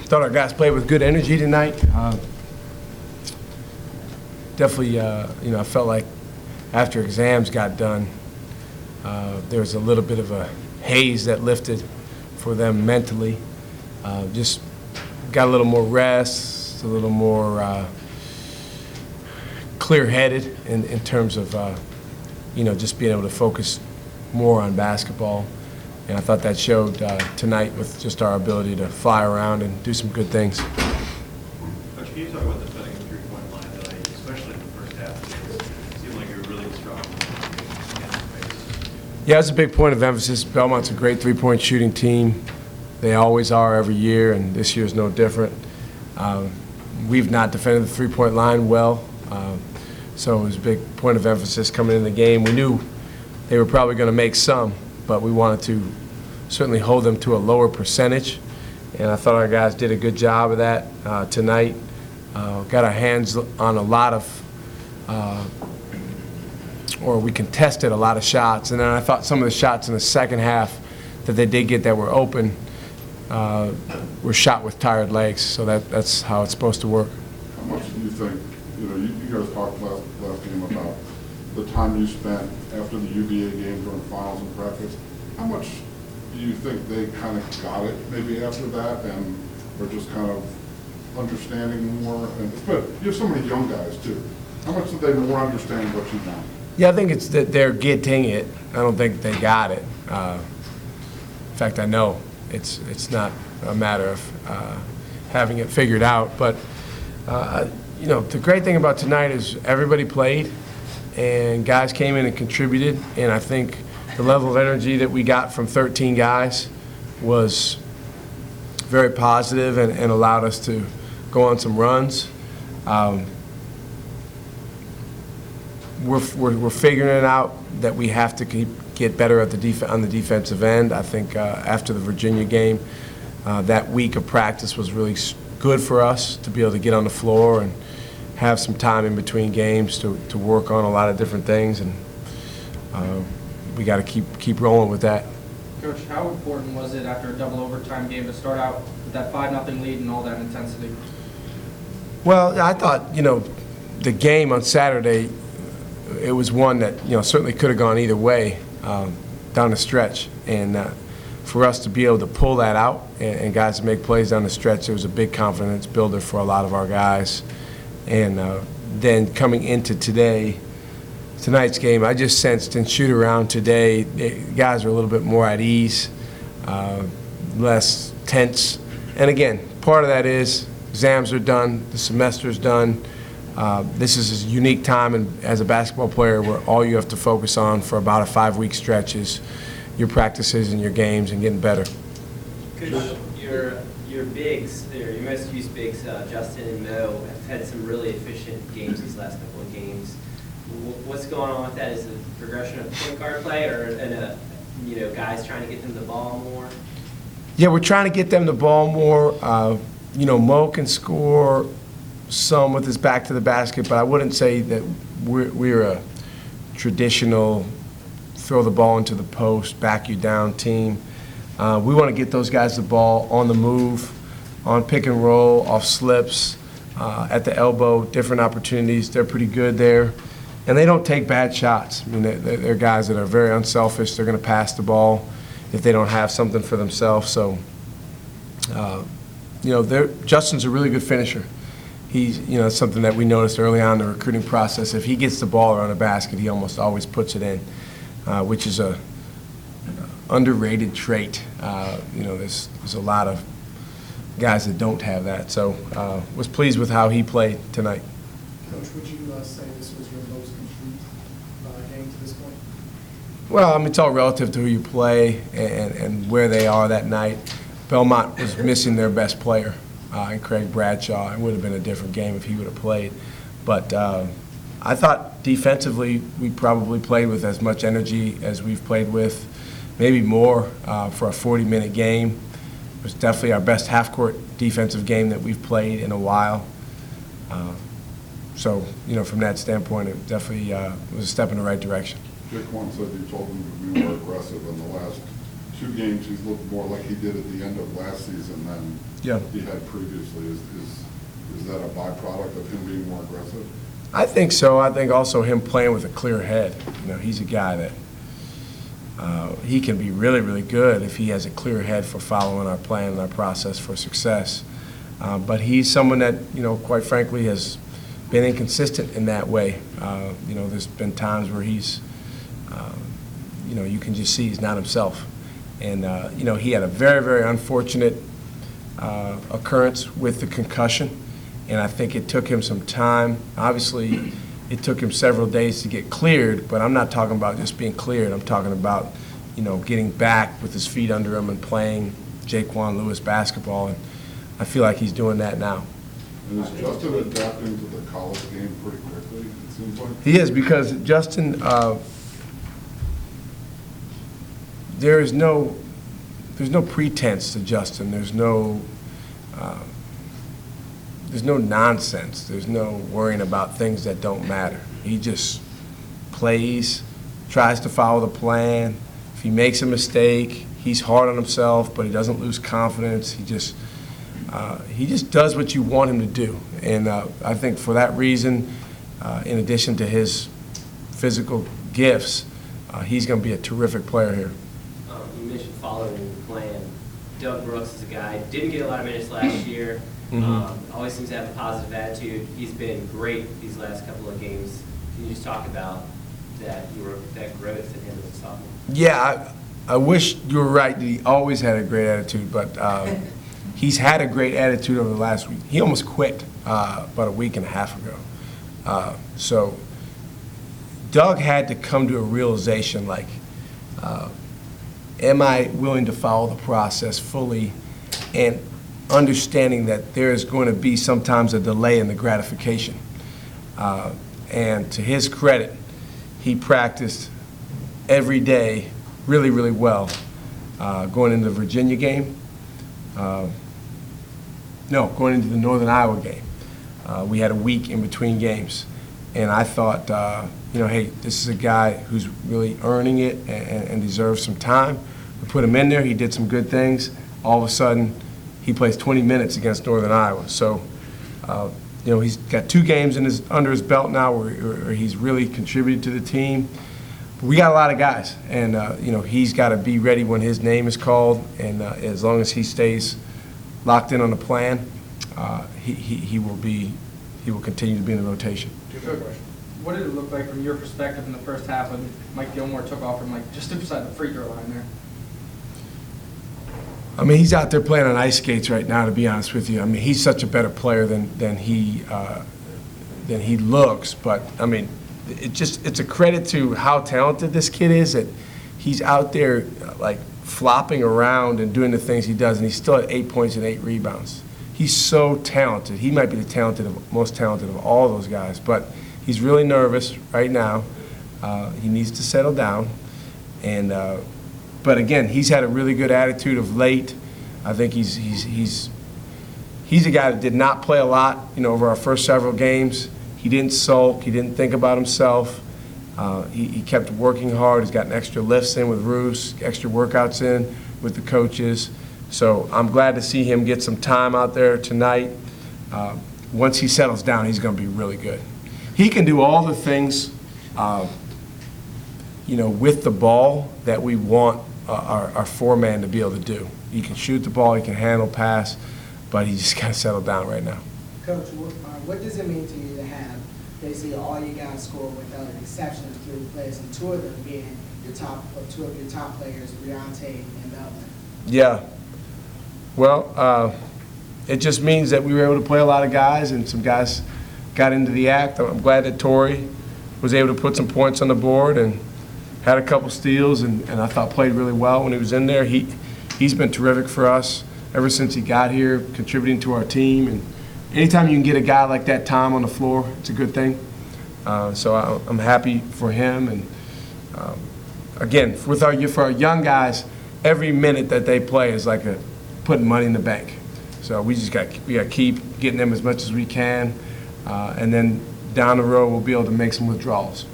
thought our guys played with good energy tonight. Definitely, I felt like after exams got done, there was a little bit of a haze that lifted for them mentally. Just got a little more rest, a little more clear-headed in terms of, just being able to focus more on basketball. And I thought that showed tonight with just our ability to fly around and do some good things. Coach, can you talk about defending the three-point line tonight, especially in the first half? It seemed like you were really strong. Yeah, it's a big point of emphasis. Belmont's a great three-point shooting team. They always are every year, and this year's no different. We've not defended the three-point line well, so it was a big point of emphasis coming in the game. We knew they were probably going to make some, but we wanted to certainly hold them to a lower percentage, and I thought our guys did a good job of that tonight. Got our hands on a lot of, or we contested a lot of shots, and then I thought some of the shots in the second half that they did get that were open were shot with tired legs, so that's how it's supposed to work. How much do you think, you guys talked last game about the time you spent after the UVA game during finals and practice. How much do you think they kind of got it maybe after that and are just kind of understanding more? But you have so many young guys too. How much do they more understand what you want? Yeah, I think it's that they're getting it. I don't think they got it. In fact, I know it's not a matter of having it figured out. But the great thing about tonight is everybody played, and guys came in and contributed. And I think the level of energy that we got from 13 guys was very positive and allowed us to go on some runs. We're figuring it out that we have to get better at on the defensive end. I think after the Virginia game, that week of practice was really good for us to be able to get on the floor and have some time in between games to work on a lot of different things, and we got to keep rolling with that. Coach, how important was it after a double overtime game to start out with that 5-0 lead and all that intensity? Well, I thought the game on Saturday, it was one that certainly could have gone either way down the stretch, and for us to be able to pull that out and guys to make plays down the stretch, it was a big confidence builder for a lot of our guys. And then coming into tonight's game, I just sensed in shoot around today, guys are a little bit more at ease, less tense. And again, part of that is exams are done, the semester's done. This is a unique time and as a basketball player where all you have to focus on for about a 5-week stretch is your practices and your games and getting better. Coach, your bigs, your most used bigs, Justin and Mo, have had some really efficient games these last couple of games. What's going on with that? Is it a progression of point guard play, or guys trying to get them the ball more? Yeah, we're trying to get them the ball more. Mo can score some with his back to the basket, but I wouldn't say that we're a traditional throw the ball into the post, back you down team. We want to get those guys the ball on the move, on pick and roll, off slips, at the elbow, different opportunities. They're pretty good there. And they don't take bad shots. I mean, they're guys that are very unselfish. They're going to pass the ball if they don't have something for themselves. So, Justin's a really good finisher. He's, something that we noticed early on in the recruiting process. If he gets the ball around a basket, he almost always puts it in, which is a underrated trait. There's a lot of guys that don't have that. So, was pleased with how he played tonight. Coach, would you say this was your most complete game to this point? Well, I mean, it's all relative to who you play and where they are that night. Belmont was missing their best player, and Craig Bradshaw. It would have been a different game if he would have played. But I thought defensively we probably played with as much energy as we've played with, maybe more for a 40-minute game. It was definitely our best half-court defensive game that we've played in a while. So, from that standpoint, it definitely was a step in the right direction. Jake One said you told him to be more aggressive in the last 2 games, he's looked more like he did at the end of last season than Yeah. he had previously. Is that a byproduct of him being more aggressive? I think so. I think also him playing with a clear head. You know, he's a guy that he can be really, really good if he has a clear head for following our plan and our process for success. But he's someone that, you know, quite frankly, has been inconsistent in that way. You know, there's been times where he's, you know, you can just see he's not himself. And, you know, he had a very, very unfortunate occurrence with the concussion, and I think it took him some time. Obviously, it took him several days to get cleared, but I'm not talking about just being cleared. I'm talking about, you know, getting back with his feet under him and playing Jaquan Lewis basketball, and I feel like he's doing that now. And is Justin adapting to the college game pretty quickly, it seems like? He is, because Justin, there's no pretense to Justin. There's no nonsense. There's no worrying about things that don't matter. He just plays, tries to follow the plan. If he makes a mistake, he's hard on himself, but he doesn't lose confidence. He just does what you want him to do. And I think for that reason, in addition to his physical gifts, he's going to be a terrific player here. You mentioned following the plan. Doug Brooks is a guy, didn't get a lot of minutes last year, always seems to have a positive attitude. He's been great these last couple of games. Can you just talk about that growth in him as a sophomore? Yeah, I wish you were right that he always had a great attitude, but he's had a great attitude over the last week. He almost quit about a week and a half ago. So Doug had to come to a realization like, am I willing to follow the process fully, and understanding that there is going to be sometimes a delay in the gratification. And to his credit, he practiced every day really, really well. Going into the Virginia game, going into the Northern Iowa game. We had a week in between games. And I thought, you know, hey, this is a guy who's really earning it and deserves some time. We put him in there. He did some good things. All of a sudden, he plays 20 minutes against Northern Iowa. So, you know, he's got 2 games under his belt now where he's really contributed to the team. But we got a lot of guys, and you know, he's got to be ready when his name is called. And as long as he stays locked in on the plan, he will continue to be in the rotation. What did it look like from your perspective in the first half when Mike Gilmore took off from just beside the free throw line there? I mean, he's out there playing on ice skates right now, to be honest with you. I mean, he's such a better player than he looks. But, I mean, it's a credit to how talented this kid is that he's out there, like, flopping around and doing the things he does, and he's still at 8 points and 8 rebounds. He's so talented. He might be the most talented of all those guys. But he's really nervous right now. He needs to settle down. And but again, he's had a really good attitude of late. I think he's a guy that did not play a lot, you know, over our first several games. He didn't sulk. He didn't think about himself. He kept working hard. He's gotten extra lifts in with Roos, extra workouts in with the coaches. So I'm glad to see him get some time out there tonight. Once he settles down, he's going to be really good. He can do all the things, you know, with the ball that we want our 4-man to be able to do. He can shoot the ball, he can handle pass, but he just got to settle down right now. Coach, what does it mean to you to have basically all you guys score without an exception of 3 players, and 2 of them being two of your top players, Briante and Belmont? Yeah. Well, it just means that we were able to play a lot of guys, and some guys got into the act. I'm glad that Torrey was able to put some points on the board and had a couple steals, and I thought played really well when he was in there. He's been terrific for us ever since he got here, contributing to our team. And anytime you can get a guy like that time on the floor, it's a good thing. So I'm happy for him. And again, for our young guys, every minute that they play is like putting money in the bank. So we got to keep getting them as much as we can, and then down the road we'll be able to make some withdrawals.